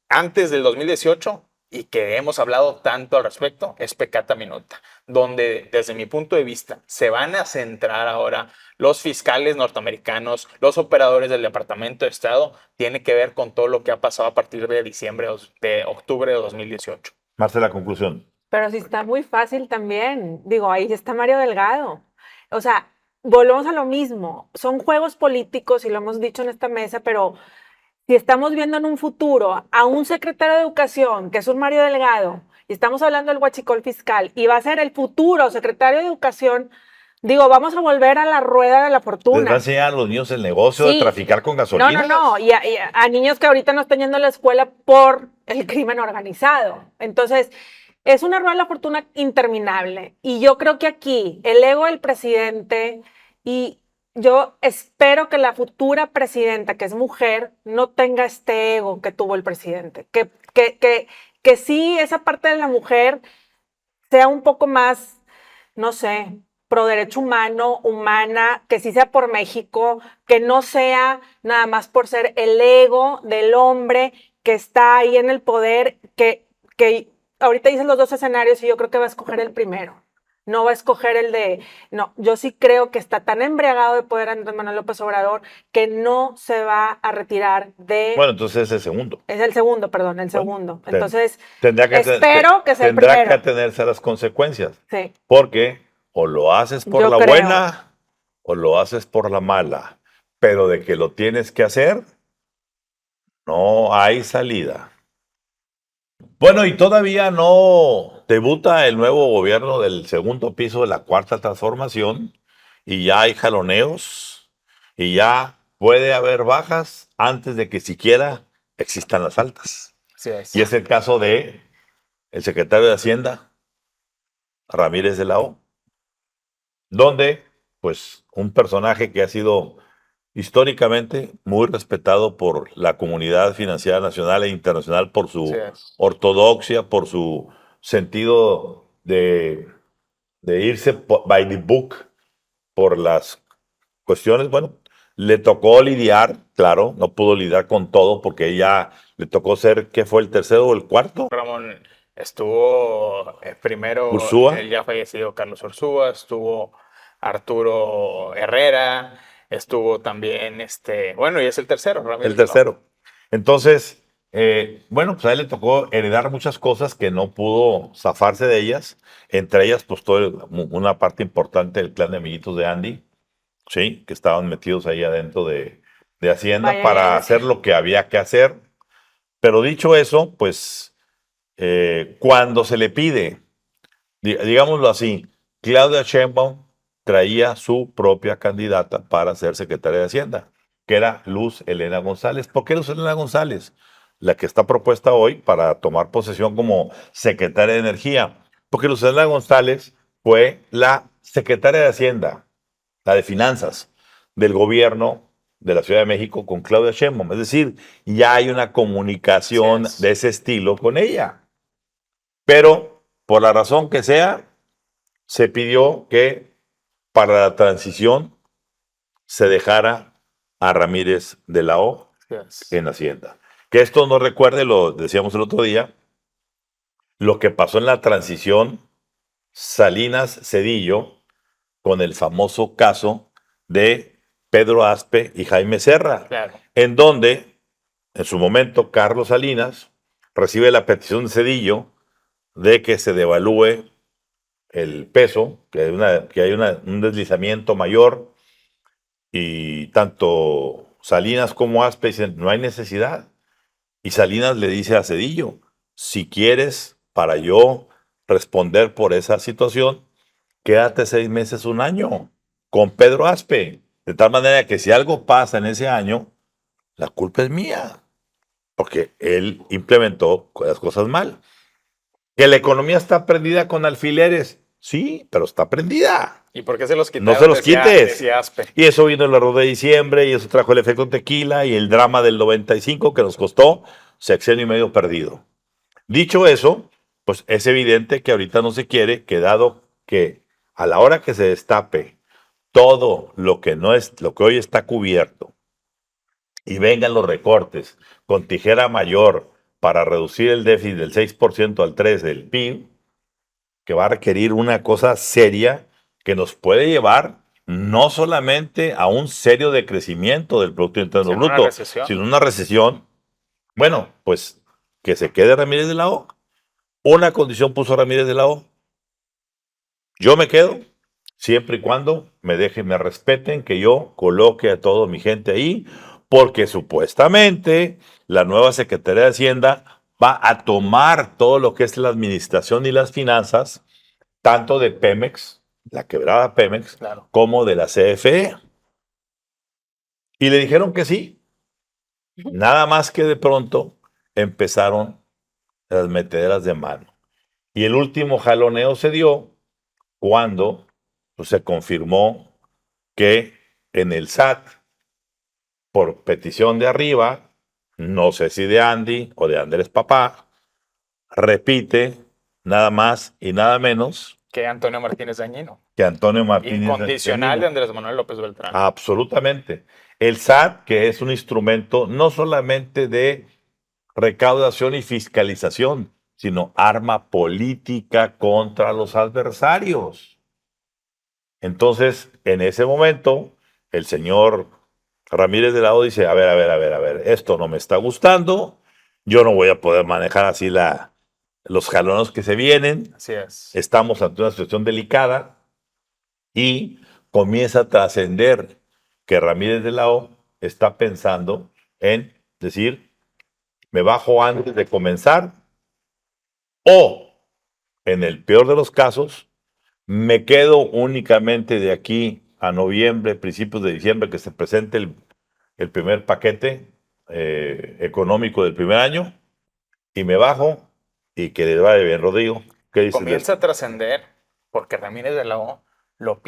antes del 2018 y que hemos hablado tanto al respecto es peccata minuta, donde desde mi punto de vista se van a centrar ahora los fiscales norteamericanos, los operadores del Departamento de Estado, tiene que ver con todo lo que ha pasado a partir de octubre de 2018. Marcela, conclusión. Pero sí está muy fácil también. Digo, ahí está Mario Delgado. O sea, volvemos a lo mismo. Son juegos políticos y lo hemos dicho en esta mesa, pero si estamos viendo en un futuro a un secretario de Educación, que es un Mario Delgado, y estamos hablando del huachicol fiscal, y va a ser el futuro secretario de Educación, digo, vamos a volver a la rueda de la fortuna. Les va a enseñar a los niños el negocio de traficar con gasolina. No. Y a niños que ahorita no están yendo a la escuela por el crimen organizado. Entonces, es una rueda de la fortuna interminable. Y yo creo que aquí el ego del presidente, y yo espero que la futura presidenta, que es mujer, no tenga este ego que tuvo el presidente. Que sí, esa parte de la mujer sea un poco más, no sé, pro derecho humano, humana, que sí sea por México, que no sea nada más por ser el ego del hombre que está ahí en el poder, que ahorita dices los dos escenarios y yo creo que va a escoger el primero. No va a escoger el de... No, yo sí creo que está tan embriagado de poder Andrés Manuel López Obrador que no se va a retirar de... Bueno, entonces es el segundo. Es el segundo, perdón, el segundo. Entonces, espero que sea el primero. Tendrá que atenerse a las consecuencias. Sí. Porque o lo haces por la buena o lo haces por la mala. Pero de que lo tienes que hacer, no hay salida. Bueno, y todavía no debuta el nuevo gobierno del segundo piso de la Cuarta Transformación y ya hay jaloneos y ya puede haber bajas antes de que siquiera existan las altas. Sí es. Y es el caso de el secretario de Hacienda, Ramírez de la O, donde pues un personaje que ha sido históricamente muy respetado por la comunidad financiera nacional e internacional por su ortodoxia, por su sentido de irse by the book, por las cuestiones. Bueno, le tocó lidiar, claro, no pudo lidiar con todo porque ella le tocó ser, ¿qué fue, el tercero o el cuarto? Ramón, estuvo primero Ursúa. El ya fallecido Carlos Ursúa, estuvo Arturo Herrera, estuvo también, bueno, y es el tercero. El tercero. Entonces, Bueno, pues a él le tocó heredar muchas cosas que no pudo zafarse de ellas, entre ellas, pues una parte importante del clan de amiguitos de Andy, sí, que estaban metidos ahí adentro de Hacienda Vaya, para ya hacer decía. lo que había que hacer. Pero dicho eso, pues cuando se le pide, digámoslo así, Claudia Sheinbaum traía su propia candidata para ser secretaria de Hacienda, que era Luz Helena González. ¿Por qué Luz Helena González? La que está propuesta hoy para tomar posesión como secretaria de Energía. Porque Luz Helena González fue la secretaria de Hacienda, la de Finanzas, del gobierno de la Ciudad de México con Claudia Sheinbaum. Es decir, ya hay una Así comunicación es. de ese estilo con ella. Pero, por la razón que sea, se pidió que para la transición se dejara a Ramírez de la O Así es. en Hacienda. Que esto no recuerde, lo decíamos el otro día, lo que pasó en la transición Salinas Cedillo con el famoso caso de Pedro Aspe y Jaime Serra, Claro. en donde en su momento Carlos Salinas recibe la petición de Cedillo de que se devalúe el peso, que hay un deslizamiento mayor, y tanto Salinas como Aspe dicen, no hay necesidad. Y Salinas le dice a Cedillo, si quieres, para yo responder por esa situación, quédate 6 meses, un año, con Pedro Aspe. De tal manera que si algo pasa en ese año, la culpa es mía, porque él implementó las cosas mal. Que la economía está prendida con alfileres, sí, pero está prendida. ¿Y por qué se los No se quitaron? los quites. Decía Aspe. Y eso vino el error de diciembre, y eso trajo el efecto tequila y el drama del 95 que nos costó sexenio y medio perdido. Dicho eso, pues es evidente que ahorita no se quiere, que dado que a la hora que se destape todo lo que no es, lo que hoy está cubierto, y vengan los recortes con tijera mayor para reducir el déficit del 6% al 3% del PIB, que va a requerir una cosa seria que nos puede llevar no solamente a un serio decrecimiento del Producto Interno Sino una Bruto, recesión. sino una recesión. Bueno, pues que se quede Ramírez de la O. Una condición puso Ramírez de la O. Yo me quedo siempre y cuando me dejen, me respeten, que yo coloque a toda mi gente ahí, porque supuestamente la nueva Secretaría de Hacienda va a tomar todo lo que es la administración y las finanzas, tanto de Pemex, la quebrada Pemex, Claro. como de la CFE. Y le dijeron que sí. Nada más que de pronto empezaron las metederas de mano. Y el último jaloneo se dio cuando pues, se confirmó que en el SAT, por petición de arriba, no sé si de Andy o de Andrés Papá, repite nada más y nada menos Que Antonio Martínez Dañino. que Antonio Martínez Incondicional de Dañino. Andrés Manuel López Beltrán. Absolutamente. El SAT, que es un instrumento no solamente de recaudación y fiscalización, sino arma política contra los adversarios. Entonces, en ese momento, el señor Ramírez de la O dice, a ver, esto no me está gustando, yo no voy a poder manejar así los jalones que se vienen, Así es. estamos ante una situación delicada, y comienza a trascender que Ramírez de la O está pensando en decir, me bajo antes de comenzar, o en el peor de los casos, me quedo únicamente de aquí a noviembre, principios de diciembre, que se presente el primer paquete económico del primer año, y me bajo y que le vaya bien. Rodrigo, ¿qué dices de Comienza esto? a trascender porque Ramírez de la O lo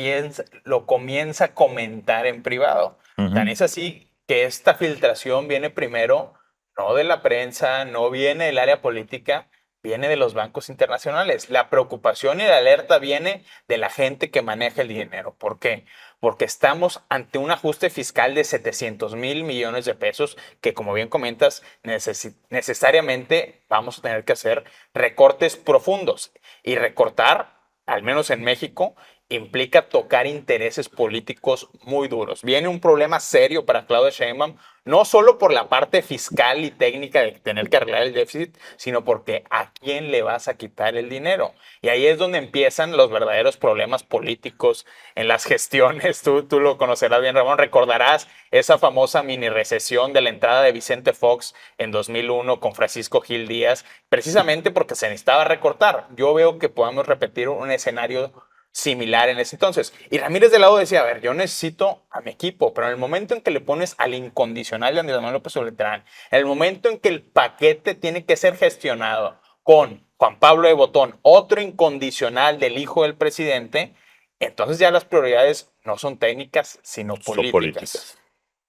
comienza a comentar en privado. Ujú. Tan es así que esta filtración viene primero, no de la prensa, no viene del área política, viene de los bancos internacionales. La preocupación y la alerta viene de la gente que maneja el dinero. ¿Por qué? Porque estamos ante un ajuste fiscal de 700,000 millones de pesos que, como bien comentas, necesariamente vamos a tener que hacer recortes profundos y recortar, al menos en México, implica tocar intereses políticos muy duros. Viene un problema serio para Claudia Sheinbaum, no solo por la parte fiscal y técnica de tener que arreglar el déficit, sino porque ¿a quién le vas a quitar el dinero? Y ahí es donde empiezan los verdaderos problemas políticos en las gestiones. Tú lo conocerás bien, Ramón. Recordarás esa famosa mini recesión de la entrada de Vicente Fox en 2001 con Francisco Gil Díaz, precisamente porque se necesitaba recortar. Yo veo que podamos repetir un escenario similar en ese entonces. Y Ramírez de Lado decía, a ver, yo necesito a mi equipo, pero en el momento en que le pones al incondicional de Andrés Manuel López Obrador, en el momento en que el paquete tiene que ser gestionado con Juan Pablo de Botón, otro incondicional del hijo del presidente, entonces ya las prioridades no son técnicas, sino Son políticas. políticas.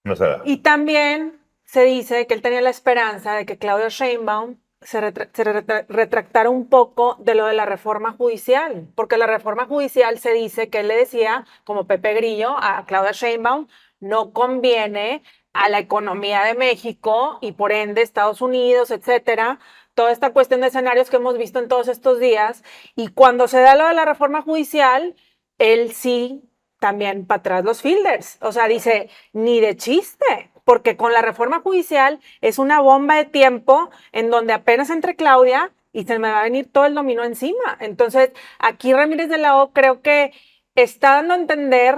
No se da. Y también se dice que él tenía la esperanza de que Claudia Sheinbaum se retractara un poco de lo de la reforma judicial, porque la reforma judicial se dice que él le decía, como Pepe Grillo, a Claudia Sheinbaum, no conviene a la economía de México y por ende Estados Unidos, etcétera, toda esta cuestión de escenarios que hemos visto en todos estos días. Y cuando se da lo de la reforma judicial, él sí también para atrás los fielders. O sea, dice, ni de chiste, porque con la reforma judicial es una bomba de tiempo en donde apenas entre Claudia y se me va a venir todo el dominó encima. Entonces, aquí Ramírez de la O creo que está dando a entender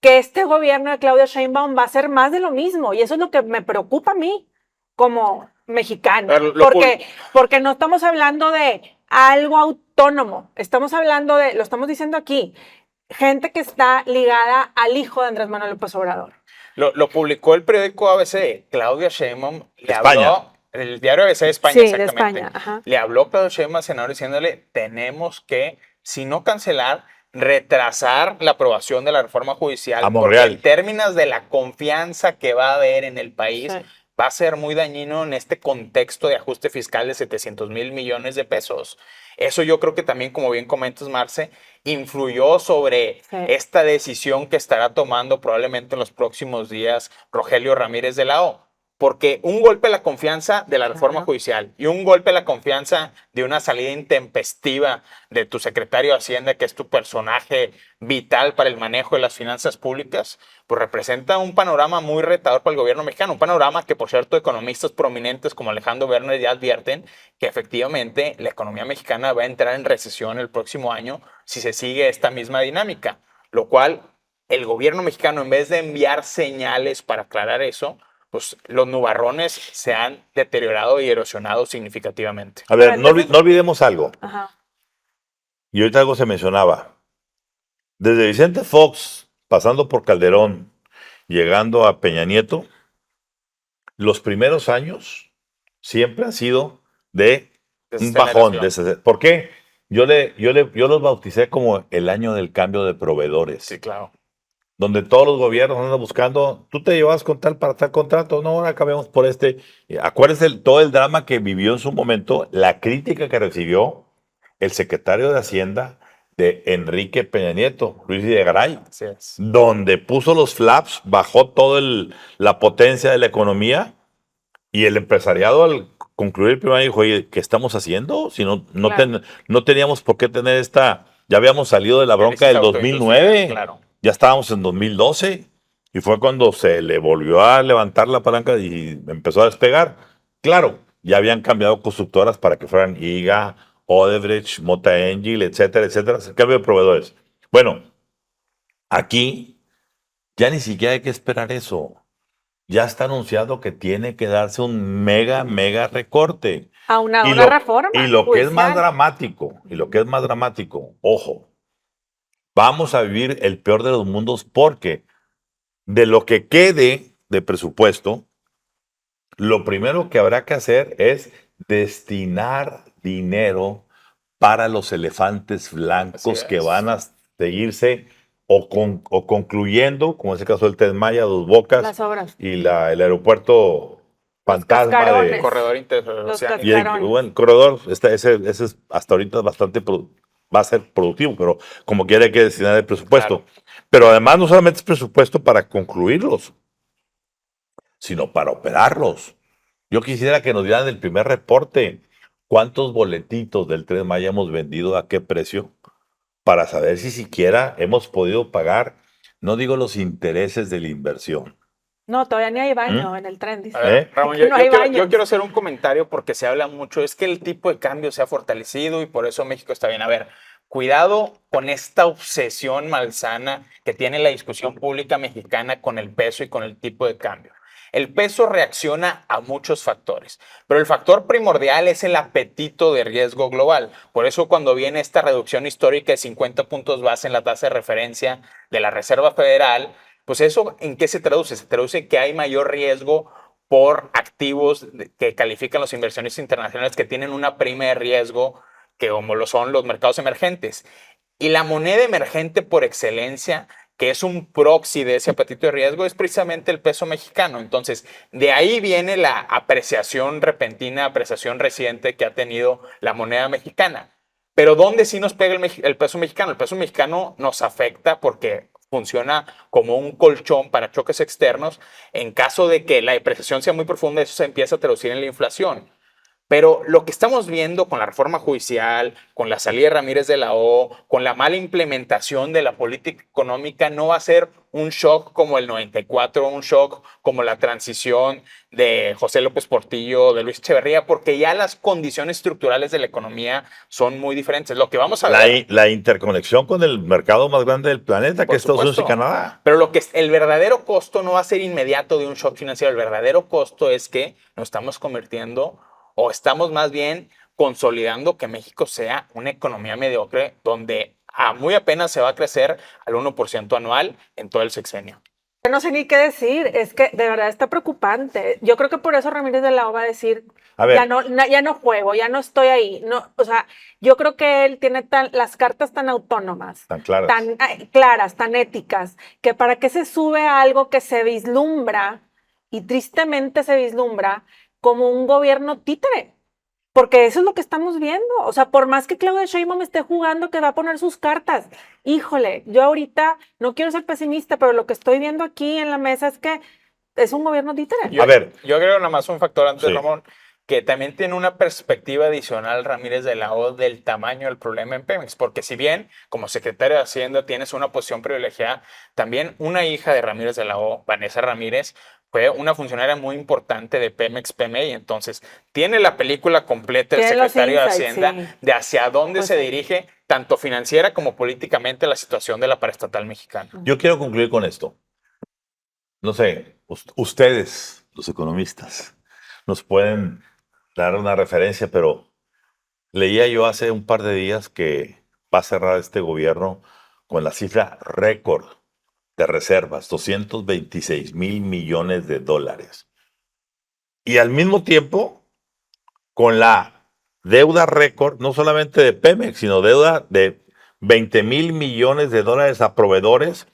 que este gobierno de Claudia Sheinbaum va a ser más de lo mismo. Y eso es lo que me preocupa a mí como mexicano. Porque no estamos hablando de algo autónomo. Estamos hablando de, lo estamos diciendo aquí, gente que está ligada al hijo de Andrés Manuel López Obrador. Lo publicó el periódico ABC. Claudia Sheinbaum le España. habló, el diario ABC de España, Sí, de exactamente. España, ajá. Le habló Claudia Sheinbaum al senador diciéndole, tenemos que, si no cancelar, retrasar la aprobación de la reforma judicial. A Porque Monreal. en términos de la confianza que va a haber en el país, Sí. va a ser muy dañino en este contexto de ajuste fiscal de 700,000 millones de pesos. Eso yo creo que también, como bien comentas, Marce, influyó sobre Sí. esta decisión que estará tomando probablemente en los próximos días Rogelio Ramírez de la O. Porque un golpe a la confianza de la reforma Claro. judicial y un golpe a la confianza de una salida intempestiva de tu secretario de Hacienda, que es tu personaje vital para el manejo de las finanzas públicas, pues representa un panorama muy retador para el gobierno mexicano. Un panorama que, por cierto, economistas prominentes como Alejandro Werner ya advierten que efectivamente la economía mexicana va a entrar en recesión el próximo año si se sigue esta misma dinámica. Lo cual, el gobierno mexicano, en vez de enviar señales para aclarar eso, pues los nubarrones se han deteriorado y erosionado significativamente. A ver, Pero entonces- no olvidemos algo. Ajá. Y ahorita algo se mencionaba. Desde Vicente Fox, pasando por Calderón, llegando a Peña Nieto, los primeros años siempre han sido de un bajón. ¿Por qué? Yo los bauticé como el año del cambio de proveedores. Sí, claro. Donde todos los gobiernos andan buscando, tú te llevas con tal para tal contrato, no, ahora acabemos por este. Acuérdense todo el drama que vivió en su momento, la crítica que recibió el secretario de Hacienda de Enrique Peña Nieto, Luis Videgaray, Así es. donde puso los flaps, bajó toda la potencia de la economía y el empresariado al concluir el primer año dijo, oye, ¿qué estamos haciendo? Si no Claro. no teníamos por qué tener ya habíamos salido de la bronca del 2009. Claro. Ya estábamos en 2012 y fue cuando se le volvió a levantar la palanca y empezó a despegar. Claro, ya habían cambiado constructoras para que fueran IGA, Odebrecht, Mota Engil, etcétera, etcétera. El cambio de proveedores. Bueno, aquí ya ni siquiera hay que esperar eso. Ya está anunciado que tiene que darse un mega recorte. A una Y lo reforma. que es más judicial. dramático, ojo, vamos a vivir el peor de los mundos porque de lo que quede de presupuesto, lo primero que habrá que hacer es destinar dinero para los elefantes blancos Así que es. van a seguirse o concluyendo, como es el caso del Tren Maya, Dos Bocas Las obras. y el aeropuerto fantasma cascarones. de... Corredor Los interoceánico. Y el, Cascarones. bueno, el corredor, ese es hasta ahorita bastante, va a ser productivo, pero como quiera hay que destinar el presupuesto. Claro. Pero además no solamente es presupuesto para concluirlos, sino para operarlos. Yo quisiera que nos dieran el primer reporte. ¿Cuántos boletitos del Tren Maya hemos vendido? ¿A qué precio? para saber si siquiera hemos podido pagar, no digo los intereses de la inversión. No, todavía ni hay baño en el tren, dice. A ver, Ramón, Que no hay baños. yo quiero hacer un comentario porque se habla mucho, es que el tipo de cambio se ha fortalecido y por eso México está bien. A ver, cuidado con esta obsesión malsana que tiene la discusión pública mexicana con el peso y con el tipo de cambio. El peso reacciona a muchos factores, pero el factor primordial es el apetito de riesgo global. Por eso cuando viene esta reducción histórica de 50 puntos base en la tasa de referencia de la Reserva Federal, pues eso, ¿en qué se traduce? Se traduce que hay mayor riesgo por activos que califican los inversionistas internacionales que tienen una prima de riesgo que como lo son los mercados emergentes. Y la moneda emergente por excelencia, que es un proxy de ese apetito de riesgo, es precisamente el peso mexicano. Entonces, de ahí viene la apreciación repentina, apreciación reciente que ha tenido la moneda mexicana. Pero ¿dónde sí nos pega el peso mexicano? El peso mexicano nos afecta porque funciona como un colchón para choques externos. En caso de que la depreciación sea muy profunda, eso se empieza a traducir en la inflación. Pero lo que estamos viendo con la reforma judicial, con la salida de Ramírez de la O, con la mala implementación de la política económica, no va a ser un shock como el 94, un shock como la transición de José López Portillo, de Luis Echeverría, porque ya las condiciones estructurales de la economía son muy diferentes. Lo que vamos a ver... La interconexión con el mercado más grande del planeta, que es Estados Unidos y Canadá. Pero lo que es, el verdadero costo no va a ser inmediato de un shock financiero. El verdadero costo es que nos estamos convirtiendo o estamos más bien consolidando que México sea una economía mediocre donde a muy apenas se va a crecer al 1% anual en todo el sexenio. No sé ni qué decir, es que de verdad está preocupante. Yo creo que por eso Ramírez de la O va a decir, A ver. ya no juego, ya no estoy ahí. No, o sea, yo creo que él tiene las cartas tan autónomas, Tan claras. tan claras, tan éticas, que para qué se sube a algo que se vislumbra, y tristemente se vislumbra, como un gobierno títere. Porque eso es lo que estamos viendo. O sea, por más que Claudia Sheinbaum esté jugando que va a poner sus cartas, híjole, yo ahorita no quiero ser pesimista, pero lo que estoy viendo aquí en la mesa es que es un gobierno títere. Yo agrego nada más un factor antes, Sí. Ramón, que también tiene una perspectiva adicional Ramírez de la O del tamaño del problema en Pemex, porque si bien como secretario de Hacienda tienes una posición privilegiada, también una hija de Ramírez de la O, Vanessa Ramírez, fue una funcionaria muy importante de Pemex PMI, entonces tiene la película completa el Tiene los secretario de insights, Hacienda sí. de hacia dónde Pues se sí. dirige tanto financiera como políticamente la situación de la paraestatal mexicana. Yo quiero concluir con esto. No sé, ustedes, los economistas, nos pueden dar una referencia, pero leía yo hace un par de días que va a cerrar este gobierno con la cifra récord de reservas, 226,000 millones de dólares. Y al mismo tiempo, con la deuda récord, no solamente de Pemex, sino deuda de 20,000 millones de dólares a proveedores.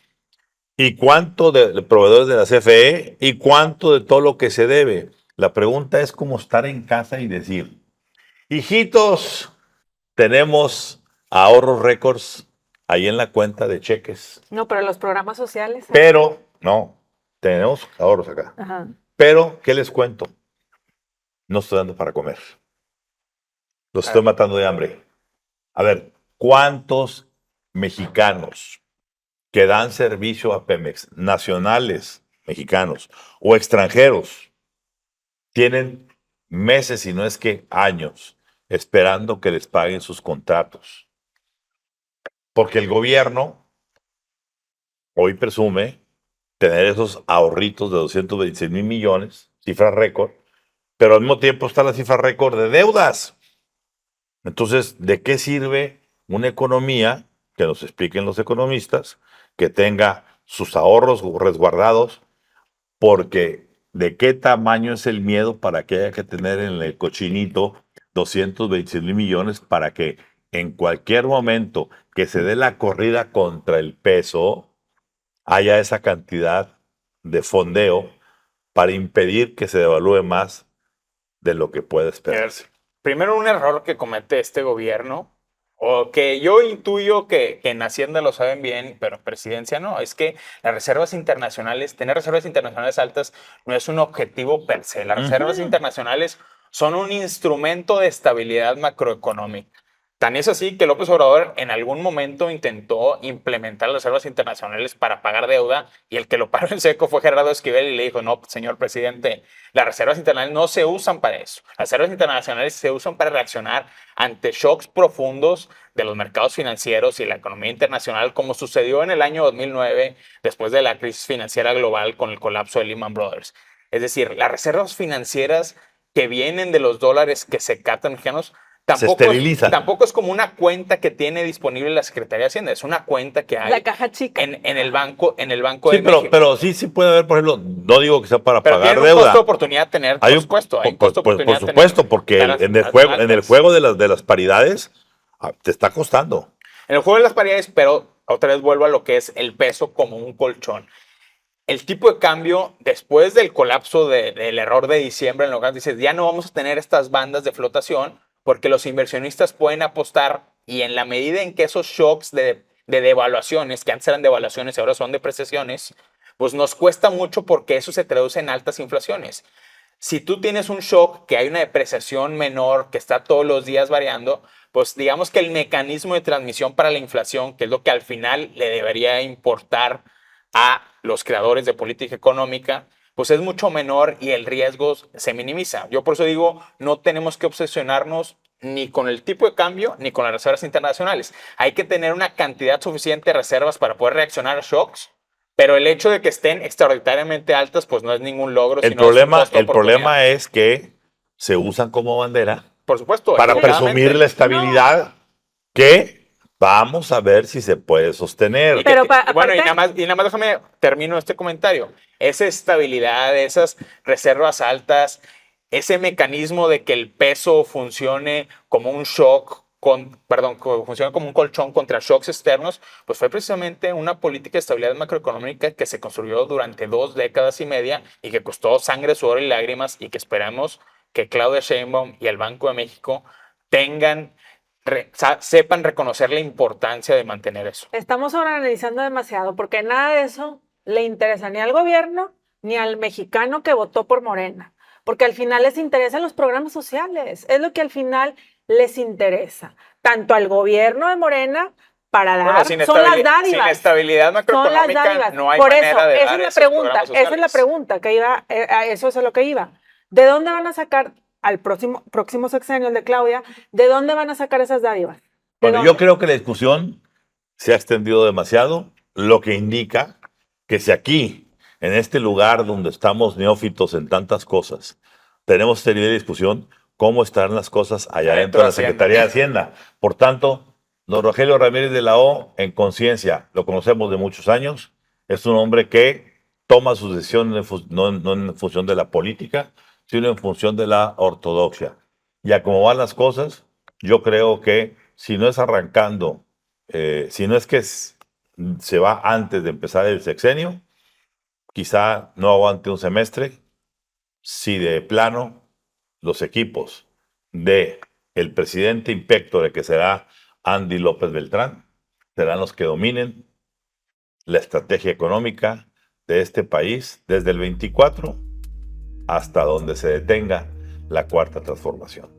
¿Y cuánto de proveedores de la CFE? ¿Y cuánto de todo lo que se debe? La pregunta es como estar en casa y decir, hijitos, tenemos ahorros récords ahí en la cuenta de cheques, No, pero los programas sociales. pero no, tenemos ahorros acá. Ajá. Pero, ¿qué les cuento? No estoy dando para comer. Los estoy matando de hambre. A ver, ¿cuántos mexicanos que dan servicio a Pemex, nacionales mexicanos o extranjeros, tienen meses, si no es que años, esperando que les paguen sus contratos? Porque el gobierno hoy presume tener esos ahorritos de 226,000 millones, cifra récord, pero al mismo tiempo está la cifra récord de deudas. Entonces, ¿de qué sirve una economía, que nos expliquen los economistas, que tenga sus ahorros resguardados? Porque ¿de qué tamaño es el miedo para que haya que tener en el cochinito 226,000 millones para que en cualquier momento que se dé la corrida contra el peso haya esa cantidad de fondeo para impedir que se devalúe más de lo que puede esperarse? Primero, un error que comete este gobierno, o que yo intuyo que en Hacienda lo saben bien, pero en Presidencia no, es que las reservas internacionales, tener reservas internacionales altas no es un objetivo per se. Las reservas internacionales son un instrumento de estabilidad macroeconómica. Tan es así que López Obrador en algún momento intentó implementar las reservas internacionales para pagar deuda y el que lo paró en seco fue Gerardo Esquivel y le dijo, no, señor presidente, las reservas internacionales no se usan para eso. Las reservas internacionales se usan para reaccionar ante shocks profundos de los mercados financieros y la economía internacional, como sucedió en el año 2009 después de la crisis financiera global con el colapso de Lehman Brothers. Es decir, las reservas financieras que vienen de los dólares que se captan mexicanos tampoco es como una cuenta que tiene disponible la Secretaría de Hacienda, es una cuenta que hay La caja chica. en el banco Sí, de México. pero sí puede haber, por ejemplo, no digo que sea para Pero pagar tiene un deuda. costo de oportunidad tener, por supuesto. Hay un costo de por oportunidad supuesto, porque en el juego de las paridades te está costando. En el juego de las paridades, pero otra vez vuelvo a lo que es el peso como un colchón. El tipo de cambio, después del colapso del error de diciembre, en lo que dices, ya no vamos a tener estas bandas de flotación porque los inversionistas pueden apostar y en la medida en que esos shocks de devaluaciones, que antes eran devaluaciones y ahora son depreciaciones, pues nos cuesta mucho porque eso se traduce en altas inflaciones. Si tú tienes un shock, que hay una depreciación menor, que está todos los días variando, pues digamos que el mecanismo de transmisión para la inflación, que es lo que al final le debería importar a los creadores de política económica, pues es mucho menor y el riesgo se minimiza. Yo por eso digo, no tenemos que obsesionarnos ni con el tipo de cambio ni con las reservas internacionales. Hay que tener una cantidad suficiente de reservas para poder reaccionar a shocks, pero el hecho de que estén extraordinariamente altas, pues no es ningún logro. El problema es que se usan como bandera, por supuesto, para presumir la estabilidad que vamos a ver si se puede sostener. Pero bueno, y nada más déjame termino este comentario. Esa estabilidad, esas reservas altas, ese mecanismo de que el peso funcione como un shock, funcione como un colchón contra shocks externos, pues fue precisamente una política de estabilidad macroeconómica que se construyó durante 2 décadas y media y que costó sangre, sudor y lágrimas y que esperamos que Claudia Sheinbaum y el Banco de México sepan reconocer la importancia de mantener eso. Estamos sobreanalizando demasiado porque nada de eso le interesa ni al gobierno ni al mexicano que votó por Morena, porque al final les interesan los programas sociales, es lo que al final les interesa, tanto al gobierno de Morena para dar, son las dádivas. Sin estabilidad macroeconómica no hay por manera eso, de esa dar es la pregunta, esa es la pregunta que iba, eso es a lo que iba. ¿De dónde van a sacar al próximo sexenio, el de Claudia, de dónde van a sacar esas dádivas? Bueno, yo creo que la discusión se ha extendido demasiado, lo que indica que si aquí, en este lugar donde estamos neófitos en tantas cosas, tenemos este nivel de discusión, ¿cómo estarán las cosas allá dentro de la Secretaría de Hacienda? Por tanto, don Rogelio Ramírez de la O, en conciencia, lo conocemos de muchos años, es un hombre que toma sus decisiones no en función de la política, sino en función de la ortodoxia. Y a cómo van las cosas, yo creo que si no es arrancando, si no es que se va antes de empezar el sexenio, quizá no aguante un semestre, si de plano los equipos de el presidente impectore, que será Andy López Beltrán, serán los que dominen la estrategia económica de este país desde el 24 hasta donde se detenga la cuarta transformación.